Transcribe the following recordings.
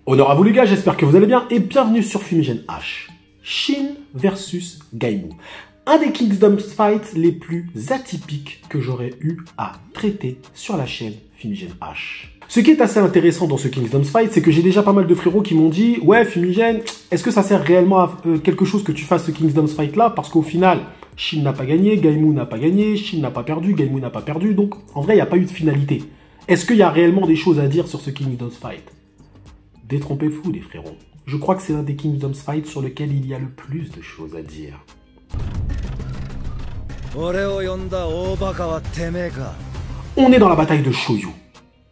Honneur à vous les gars, j'espère que vous allez bien et bienvenue sur Fumigène H. Shin versus Gaimu. Un des Kingdom Fights les plus atypiques que j'aurais eu à traiter sur la chaîne Fumigène H. Ce qui est assez intéressant dans ce Kingdom Fight, c'est que j'ai déjà pas mal de frérots qui m'ont dit « Ouais Fumigène, est-ce que ça sert réellement à quelque chose que tu fasses ce Kingdom Fight là ?» Parce qu'au final, Shin n'a pas gagné, Gaimu n'a pas gagné, Shin n'a pas perdu, Gaimu n'a pas perdu, donc en vrai il n'y a pas eu de finalité. Est-ce qu'il y a réellement des choses à dire sur ce Kingdom Fight? Détrompez-vous les frérots. Je crois que c'est l'un des Kingdom Fight sur lequel il y a le plus de choses à dire. On est dans la bataille de Shoyu.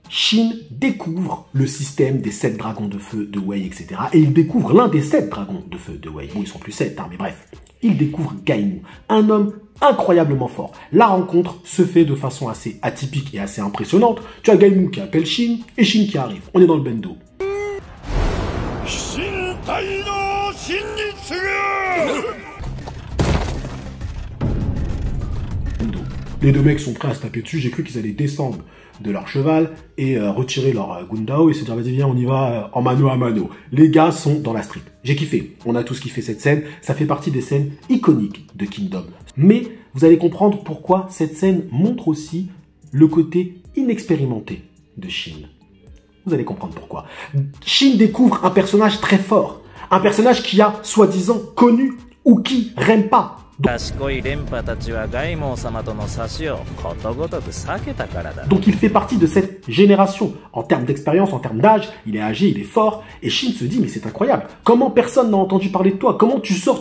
Shin découvre le système des 7 dragons de feu de Wei, etc. Et il découvre l'un des 7 dragons de feu de Wei. Bon, ils sont plus 7, hein, mais bref. Il découvre Gaimu, un homme incroyablement fort. La rencontre se fait de façon assez atypique et assez impressionnante. Tu as Gaimu qui appelle Shin et Shin qui arrive. On est dans le bendo. Les deux mecs sont prêts à se taper dessus. J'ai cru qu'ils allaient descendre de leur cheval et retirer leur Gundao et se dire vas-y viens on y va en mano à mano. Les gars sont dans la street. J'ai kiffé. On a tous kiffé cette scène. Ça fait partie des scènes iconiques de Kingdom. Mais vous allez comprendre pourquoi cette scène montre aussi le côté inexpérimenté de Shin. Vous allez comprendre pourquoi. Shin découvre un personnage très fort. Un personnage qui a soi-disant connu Uki Renpa. Donc il fait partie de cette génération. En termes d'expérience, en termes d'âge, il est âgé, il est fort. Et Shin se dit, mais c'est incroyable. Comment personne n'a entendu parler de toi? Comment tu sors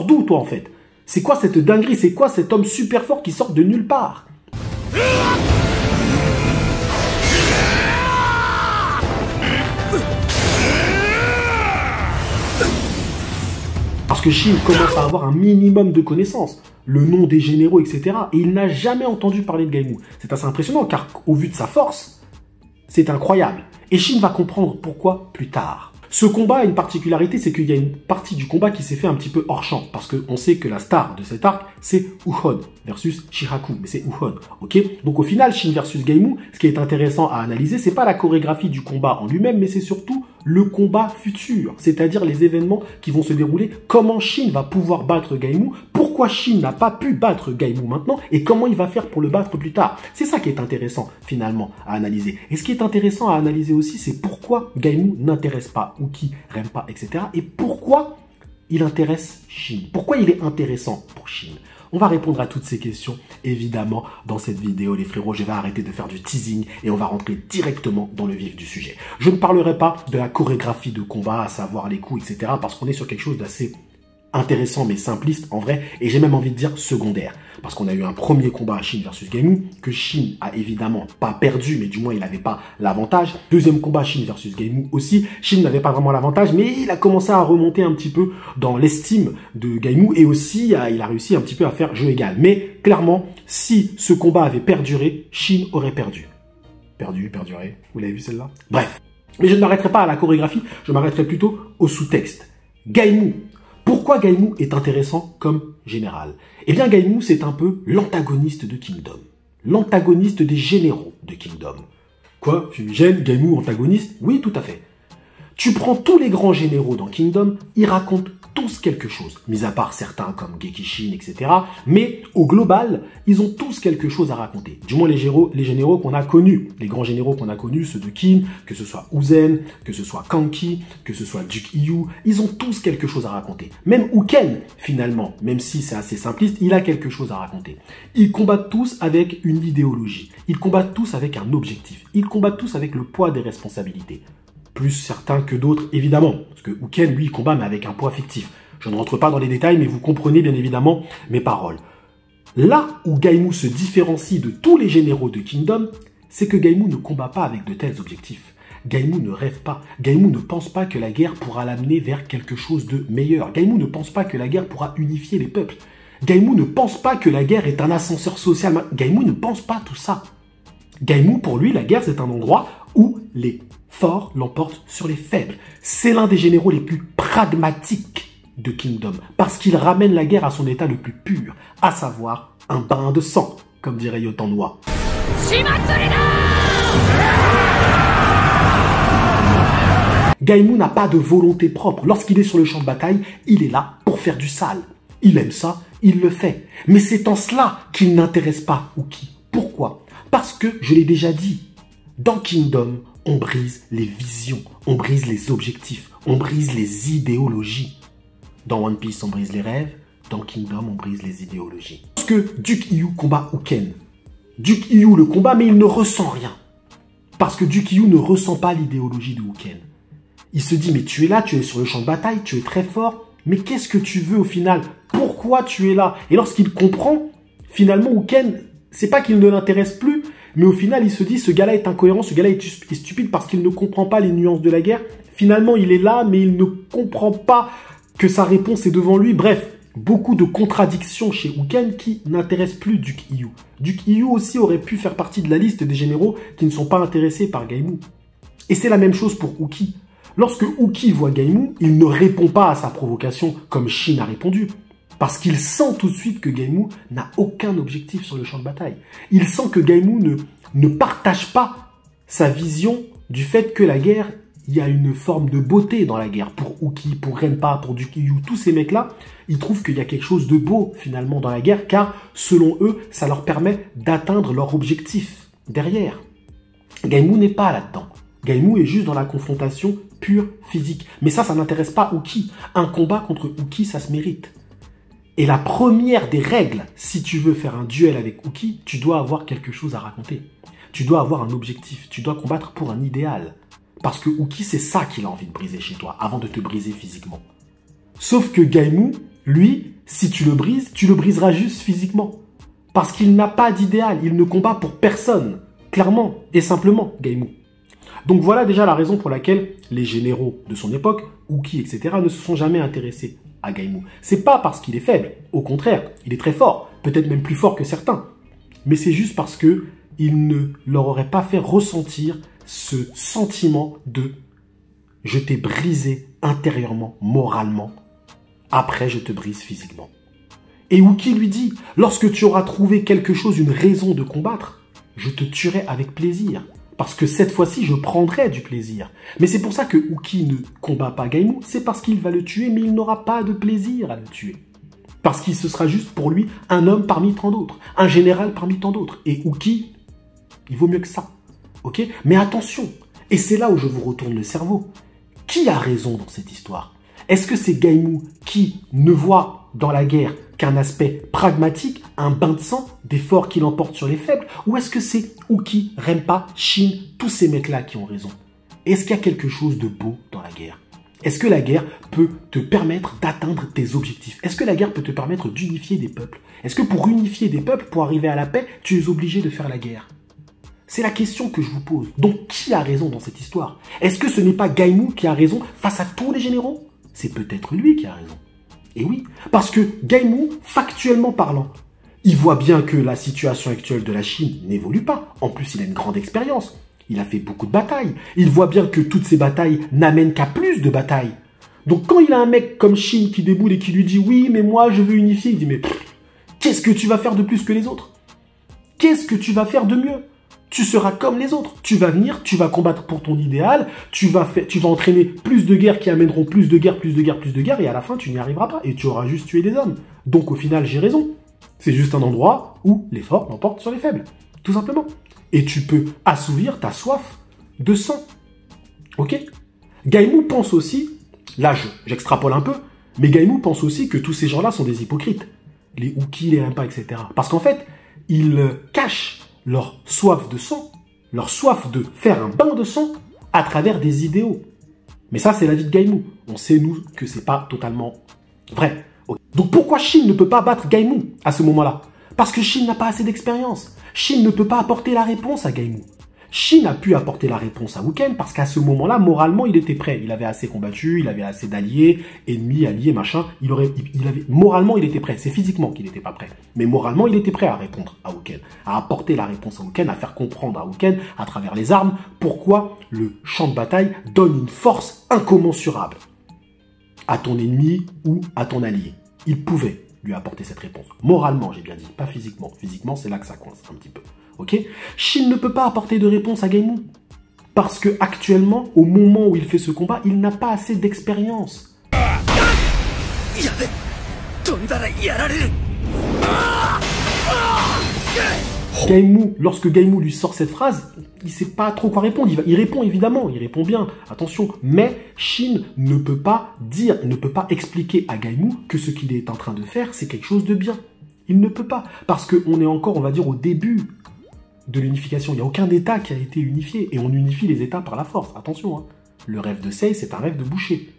d'où toi en fait? C'est quoi cette dinguerie? C'est quoi cet homme super fort qui sort de nulle part? Parce que Shin commence à avoir un minimum de connaissances, le nom des généraux, etc. Et il n'a jamais entendu parler de Gaimu. C'est assez impressionnant car au vu de sa force, c'est incroyable. Et Shin va comprendre pourquoi plus tard. Ce combat a une particularité, c'est qu'il y a une partie du combat qui s'est fait un petit peu hors champ. Parce qu'on sait que la star de cet arc, c'est Uhon versus Shihaku. Mais c'est Uhon, ok? Donc au final, Shin versus Gaimu, ce qui est intéressant à analyser, c'est pas la chorégraphie du combat en lui-même, mais c'est surtout le combat futur. C'est-à-dire les événements qui vont se dérouler, comment Shin va pouvoir battre Gaimu, pourquoi Shin n'a pas pu battre Gaimu maintenant, et comment il va faire pour le battre plus tard. C'est ça qui est intéressant, finalement, à analyser. Et ce qui est intéressant à analyser aussi, c'est pourquoi Gaimu n'intéresse pas Uki, Renpa, etc. Et pourquoi il intéresse Shin. Pourquoi il est intéressant pour Shin? On va répondre à toutes ces questions, évidemment, dans cette vidéo, les frérots. Je vais arrêter de faire du teasing et on va rentrer directement dans le vif du sujet. Je ne parlerai pas de la chorégraphie de combat, à savoir les coups, etc. parce qu'on est sur quelque chose d'assez intéressant mais simpliste en vrai, et j'ai même envie de dire secondaire. Parce qu'on a eu un premier combat Shin versus Gaimu, que Shin a évidemment pas perdu, mais du moins il n'avait pas l'avantage. Deuxième combat Shin versus Gaimu aussi, Shin n'avait pas vraiment l'avantage, mais il a commencé à remonter un petit peu dans l'estime de Gaimu, et aussi il a réussi un petit peu à faire jeu égal. Mais clairement, si ce combat avait perduré, Shin aurait perdu. Perduré, vous l'avez vu celle-là? Bref. Mais je ne m'arrêterai pas à la chorégraphie, je m'arrêterai plutôt au sous-texte. Gaimu. Pourquoi Gaimu est intéressant comme général? Eh bien, Gaimu, c'est un peu l'antagoniste de Kingdom. L'antagoniste des généraux de Kingdom. Quoi? Fumigène, Gaimu, antagoniste? Oui, tout à fait. Tu prends tous les grands généraux dans Kingdom, ils racontent tous quelque chose, mis à part certains comme Gekishin, etc. Mais au global, ils ont tous quelque chose à raconter. Du moins les généraux qu'on a connus, les grands généraux qu'on a connus, ceux de Qin, que ce soit Uzen, que ce soit Kanki, que ce soit Duke Hiyu, ils ont tous quelque chose à raconter. Même Uken, finalement, même si c'est assez simpliste, il a quelque chose à raconter. Ils combattent tous avec une idéologie. Ils combattent tous avec un objectif. Ils combattent tous avec le poids des responsabilités. Plus certains que d'autres, évidemment. Parce que Uken, lui, il combat, mais avec un poids fictif. Je ne rentre pas dans les détails, mais vous comprenez bien évidemment mes paroles. Là où Gaimou se différencie de tous les généraux de Kingdom, c'est que Gaimou ne combat pas avec de tels objectifs. Gaimou ne rêve pas. Gaimou ne pense pas que la guerre pourra l'amener vers quelque chose de meilleur. Gaimou ne pense pas que la guerre pourra unifier les peuples. Gaimou ne pense pas que la guerre est un ascenseur social. Gaimou ne pense pas tout ça. Gaimou, pour lui, la guerre, c'est un endroit où les forts l'emportent sur les faibles. C'est l'un des généraux les plus pragmatiques de Kingdom, parce qu'il ramène la guerre à son état le plus pur, à savoir un bain de sang, comme dirait Yotanwa. Gaimou n'a pas de volonté propre. Lorsqu'il est sur le champ de bataille, il est là pour faire du sale. Il aime ça, il le fait. Mais c'est en cela qu'il n'intéresse pas Uki. Pourquoi ? Parce que, je l'ai déjà dit, dans Kingdom, on brise les visions, on brise les objectifs, on brise les idéologies. Dans One Piece, on brise les rêves. Dans Kingdom, on brise les idéologies. Parce que Duke Hiyu combat Uken. Duke Hiyu le combat, mais il ne ressent rien. Parce que Duke Hiyu ne ressent pas l'idéologie de Uken. Il se dit, mais tu es là, tu es sur le champ de bataille, tu es très fort, mais qu'est-ce que tu veux au final? Pourquoi tu es là? Et lorsqu'il comprend, finalement, Uken, c'est pas qu'il ne l'intéresse plus, mais au final, il se dit, ce gars-là est incohérent, ce gars-là est stupide parce qu'il ne comprend pas les nuances de la guerre. Finalement, il est là, mais il ne comprend pas que sa réponse est devant lui. Bref, beaucoup de contradictions chez Uken qui n'intéressent plus Duke Hiyu. Duke Hiyu aussi aurait pu faire partie de la liste des généraux qui ne sont pas intéressés par Gaimou. Et c'est la même chose pour Uki. Lorsque Uki voit Gaimou, il ne répond pas à sa provocation comme Shin a répondu. Parce qu'il sent tout de suite que Gaimou n'a aucun objectif sur le champ de bataille. Il sent que Gaimou ne partage pas sa vision du fait que la guerre, il y a une forme de beauté dans la guerre. Pour Uki, pour Renpa, pour Duke Hiyu, tous ces mecs-là, ils trouvent qu'il y a quelque chose de beau finalement dans la guerre, car selon eux, ça leur permet d'atteindre leur objectif derrière. Gaimou n'est pas là-dedans. Gaimou est juste dans la confrontation pure physique. Mais ça n'intéresse pas Uki. Un combat contre Uki, ça se mérite. Et la première des règles, si tu veux faire un duel avec Uki, tu dois avoir quelque chose à raconter. Tu dois avoir un objectif. Tu dois combattre pour un idéal. Parce que Uki, c'est ça qu'il a envie de briser chez toi, avant de te briser physiquement. Sauf que Gaimou, lui, si tu le briseras juste physiquement. Parce qu'il n'a pas d'idéal. Il ne combat pour personne. Clairement et simplement, Gaimou. Donc voilà déjà la raison pour laquelle les généraux de son époque, Uki, etc., ne se sont jamais intéressés à Gaimou. C'est pas parce qu'il est faible, au contraire, il est très fort, peut-être même plus fort que certains. Mais c'est juste parce que il ne leur aurait pas fait ressentir ce sentiment de « je t'ai brisé intérieurement, moralement, après je te brise physiquement ». Et Uki lui dit « lorsque tu auras trouvé quelque chose, une raison de combattre, je te tuerai avec plaisir. » Parce que cette fois-ci, je prendrai du plaisir. Mais c'est pour ça que Uki ne combat pas Gaimou, c'est parce qu'il va le tuer, mais il n'aura pas de plaisir à le tuer. Parce qu'il se sera juste pour lui un homme parmi tant d'autres, un général parmi tant d'autres. Et Uki, il vaut mieux que ça. Ok? Mais attention, et c'est là où je vous retourne le cerveau. Qui a raison dans cette histoire? Est-ce que c'est Gaimou qui ne voit dans la guerre qu'un aspect pragmatique, un bain de sang, des forts qui l'emportent sur les faibles? Ou est-ce que c'est Uki, Renpa, Shin, tous ces mecs-là qui ont raison? Est-ce qu'il y a quelque chose de beau dans la guerre? Est-ce que la guerre peut te permettre d'atteindre tes objectifs? Est-ce que la guerre peut te permettre d'unifier des peuples? Est-ce que pour unifier des peuples, pour arriver à la paix, tu es obligé de faire la guerre? C'est la question que je vous pose. Donc qui a raison dans cette histoire? Est-ce que ce n'est pas Gaimou qui a raison face à tous les généraux? C'est peut-être lui qui a raison. Et oui, parce que Gaimou, factuellement parlant, il voit bien que la situation actuelle de la Chine n'évolue pas. En plus, il a une grande expérience. Il a fait beaucoup de batailles. Il voit bien que toutes ces batailles n'amènent qu'à plus de batailles. Donc quand il a un mec comme Shin qui déboule et qui lui dit « oui, mais moi, je veux unifier », il dit « mais qu'est-ce que tu vas faire de plus que les autres? Qu'est-ce que tu vas faire de mieux? Tu seras comme les autres. Tu vas venir, tu vas combattre pour ton idéal, tu vas entraîner plus de guerres qui amèneront plus de guerres, plus de guerres, plus de guerres, et à la fin, tu n'y arriveras pas. Et tu auras juste tué des hommes. Donc, au final, j'ai raison. C'est juste un endroit où les forts l'emportent sur les faibles. Tout simplement. Et tu peux assouvir ta soif de sang. Ok? Gaimou pense aussi, là, j'extrapole un peu, mais Gaimou pense aussi que tous ces gens-là sont des hypocrites. Les Uki, les Rempa, etc. Parce qu'en fait, ils cachent leur soif de sang, leur soif de faire un bain de sang à travers des idéaux. Mais ça, c'est l'avis de Gaimou. On sait, nous, que c'est pas totalement vrai. Okay. Donc pourquoi Shin ne peut pas battre Gaimou à ce moment-là? Parce que Shin n'a pas assez d'expérience. Shin ne peut pas apporter la réponse à Gaimou. Shin a pu apporter la réponse à Wuken parce qu'à ce moment-là, moralement, il était prêt. Il avait assez combattu, il avait assez d'alliés, ennemis, alliés, machin. Moralement, il était prêt. C'est physiquement qu'il n'était pas prêt. Mais moralement, il était prêt à répondre à Wuken, à apporter la réponse à Wuken, à faire comprendre à Wuken, à travers les armes, pourquoi le champ de bataille donne une force incommensurable à ton ennemi ou à ton allié. Il pouvait lui apporter cette réponse. Moralement, j'ai bien dit, pas physiquement. Physiquement, c'est là que ça coince un petit peu. Ok? Shin ne peut pas apporter de réponse à Gaimou. Parce que actuellement, au moment où il fait ce combat, il n'a pas assez d'expérience. Gaimou, lorsque Gaimou lui sort cette phrase, il ne sait pas trop quoi répondre. Il répond évidemment, il répond bien, attention. Mais Shin ne peut pas dire, ne peut pas expliquer à Gaimou que ce qu'il est en train de faire, c'est quelque chose de bien. Il ne peut pas. Parce qu'on est encore, on va dire, au début de l'unification. Il n'y a aucun état qui a été unifié. Et on unifie les états par la force. Attention, hein. Le rêve de Sei, c'est un rêve de boucher.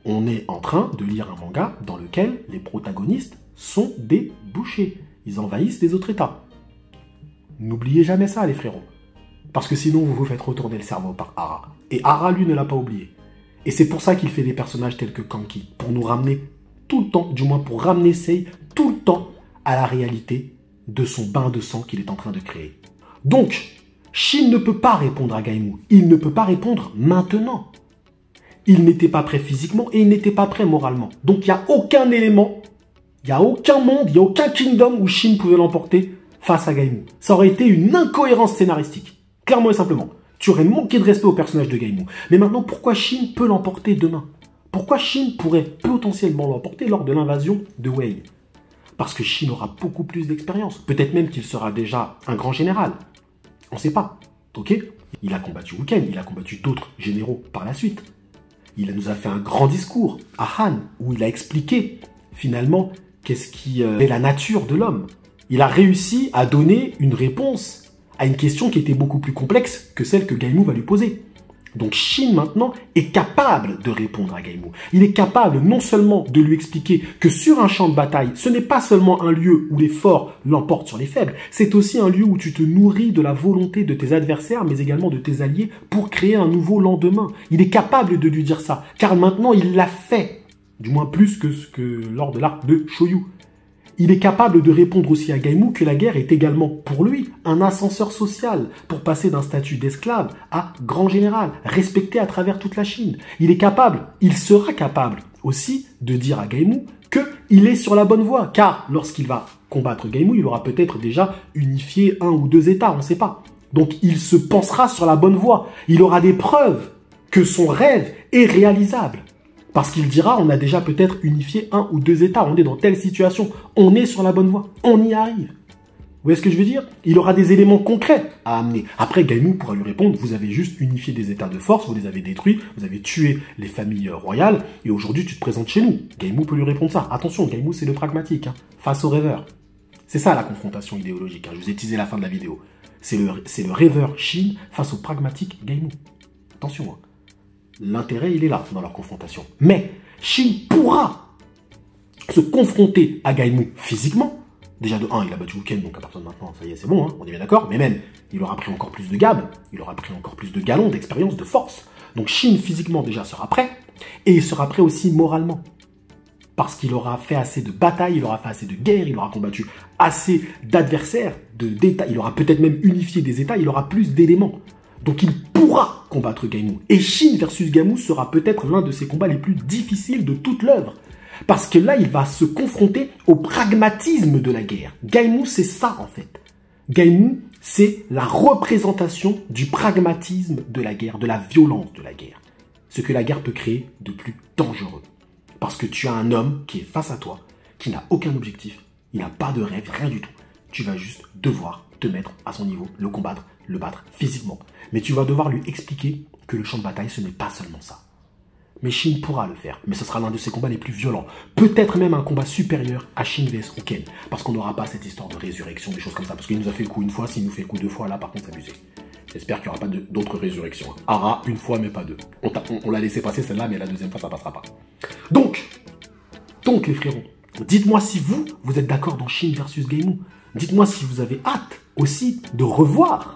On est en train de lire un manga dans lequel les protagonistes sont des bouchers. Ils envahissent les autres états. N'oubliez jamais ça, les frérots. Parce que sinon, vous vous faites retourner le cerveau par Hara. Et Hara, lui, ne l'a pas oublié. Et c'est pour ça qu'il fait des personnages tels que Kanki. Pour nous ramener tout le temps, du moins pour ramener Sei tout le temps à la réalité de son bain de sang qu'il est en train de créer. Donc, Shin ne peut pas répondre à Gaimou. Il ne peut pas répondre maintenant. Il n'était pas prêt physiquement et il n'était pas prêt moralement. Donc, il n'y a aucun élément, il n'y a aucun monde, il n'y a aucun kingdom où Shin pouvait l'emporter face à Gaimou. Ça aurait été une incohérence scénaristique. Clairement et simplement. Tu aurais manqué de respect au personnage de Gaimou. Mais maintenant, pourquoi Shin peut l'emporter demain? Pourquoi Shin pourrait potentiellement l'emporter lors de l'invasion de Wei? Parce que Shin aura beaucoup plus d'expérience. Peut-être même qu'il sera déjà un grand général. On ne sait pas. Ok? Il a combattu Wuken, il a combattu d'autres généraux par la suite. Il nous a fait un grand discours à Han, où il a expliqué, finalement, qu'est-ce qui est la nature de l'homme. Il a réussi à donner une réponse à une question qui était beaucoup plus complexe que celle que Gaimou va lui poser. Donc Shin, maintenant, est capable de répondre à Gaimou. Il est capable non seulement de lui expliquer que sur un champ de bataille, ce n'est pas seulement un lieu où les forts l'emportent sur les faibles, c'est aussi un lieu où tu te nourris de la volonté de tes adversaires, mais également de tes alliés, pour créer un nouveau lendemain. Il est capable de lui dire ça, car maintenant il l'a fait, du moins plus que lors de l'arc de Shoyu. Il est capable de répondre aussi à Gaimou que la guerre est également, pour lui, un ascenseur social pour passer d'un statut d'esclave à grand général, respecté à travers toute la Chine. Il est capable, il sera capable aussi de dire à Gaimou qu'il est sur la bonne voie, car lorsqu'il va combattre Gaimou, il aura peut-être déjà unifié 1 ou 2 états, on ne sait pas. Donc il se pensera sur la bonne voie. Il aura des preuves que son rêve est réalisable. Parce qu'il dira, on a déjà peut-être unifié 1 ou 2 états, on est dans telle situation, on est sur la bonne voie, on y arrive. Vous voyez ce que je veux dire? Il aura des éléments concrets à amener. Après, Gaimou pourra lui répondre, vous avez juste unifié des états de force, vous les avez détruits, vous avez tué les familles royales, et aujourd'hui tu te présentes chez nous. Gaimou peut lui répondre ça. Attention, Gaimou c'est le pragmatique, hein, face au rêveur. C'est ça la confrontation idéologique, hein. Je vous ai teasé la fin de la vidéo. C'est le rêveur Shin face au pragmatique Gaimou. Attention, hein. L'intérêt, il est là, dans leur confrontation. Mais Shin pourra se confronter à Gaimou physiquement. Déjà, de 1, il a battu Wuken, donc à partir de maintenant, ça y est, c'est bon, hein, on est bien d'accord. Mais même, il aura pris encore plus de gab, il aura pris encore plus de galons, d'expérience, de force. Donc Shin, physiquement, déjà, sera prêt. Et il sera prêt aussi moralement. Parce qu'il aura fait assez de batailles, il aura fait assez de guerres, il aura combattu assez d'adversaires, d'états. Il aura peut-être même unifié des états, il aura plus d'éléments. Donc il pourra combattre Gaimou. Et Shin versus Gaimou sera peut-être l'un de ses combats les plus difficiles de toute l'œuvre. Parce que là, il va se confronter au pragmatisme de la guerre. Gaimou, c'est ça en fait. Gaimou, c'est la représentation du pragmatisme de la guerre, de la violence de la guerre. Ce que la guerre peut créer de plus dangereux. Parce que tu as un homme qui est face à toi, qui n'a aucun objectif, il n'a pas de rêve, rien du tout. Tu vas juste devoir te mettre à son niveau, le combattre, le battre physiquement. Mais tu vas devoir lui expliquer que le champ de bataille, ce n'est pas seulement ça. Mais Shin pourra le faire, mais ce sera l'un de ses combats les plus violents. Peut-être même un combat supérieur à Shin vs Uken. Parce qu'on n'aura pas cette histoire de résurrection, des choses comme ça. Parce qu'il nous a fait le coup une fois, s'il nous fait le coup deux fois, là par contre c'est abusé. J'espère qu'il n'y aura pas d'autres résurrections. Ara, une fois mais pas deux. On l'a laissé passer celle-là, mais la deuxième fois ça passera pas. Donc les frérots, dites-moi si vous êtes d'accord dans Shin versus Gaimou. Dites-moi si vous avez hâte aussi de revoir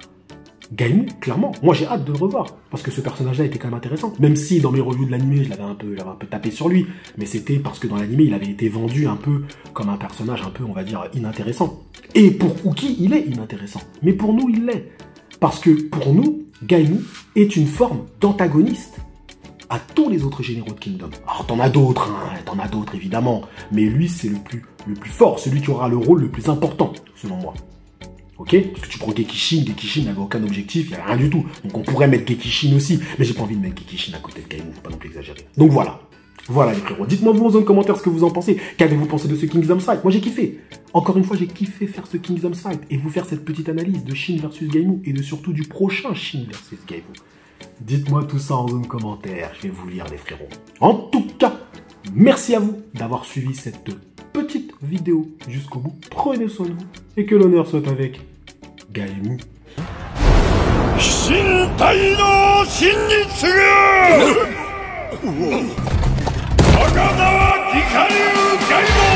Gaimou, clairement. Moi, j'ai hâte de le revoir. Parce que ce personnage-là était quand même intéressant. Même si, dans mes revues de l'animé, je l'avais un peu tapé sur lui. Mais c'était parce que dans l'animé, il avait été vendu un peu comme un personnage un peu, on va dire, inintéressant. Et pour Uki, il est inintéressant. Mais pour nous, il l'est. Parce que, pour nous, Gaimou est une forme d'antagoniste à tous les autres généraux de Kingdom. Alors, t'en as d'autres, évidemment. Mais lui, c'est le plus fort. Celui qui aura le rôle le plus important, selon moi. Ok? Parce que tu prends Gekishin n'avait aucun objectif, il n'y avait rien du tout. Donc on pourrait mettre Gekishin aussi, mais j'ai pas envie de mettre Gekishin à côté de Gaimou, faut pas non plus exagérer. Donc voilà. Voilà les frérots. Dites-moi vous en zone commentaire ce que vous en pensez. Qu'avez-vous pensé de ce Kingdom Fight? Moi j'ai kiffé. Encore une fois, j'ai kiffé faire ce Kingdom Fight et vous faire cette petite analyse de Shin versus Gaimou et de surtout du prochain Shin versus Gaimou. Dites-moi tout ça en zone commentaire, je vais vous lire les frérots. En tout cas, merci à vous d'avoir suivi cette petite vidéo jusqu'au bout. Prenez soin de vous et que l'honneur soit avec Gaimou. Shintai no Shinjitsu! Takada wa Hikaru Gaimou!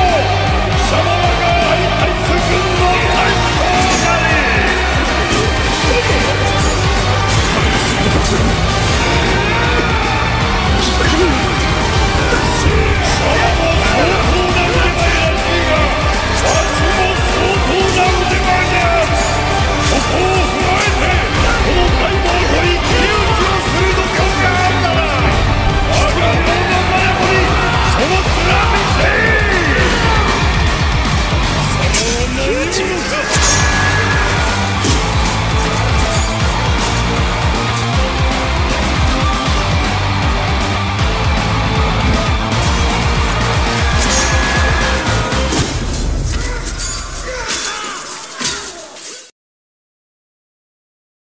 Sama ga aitai sukun no taisho gari!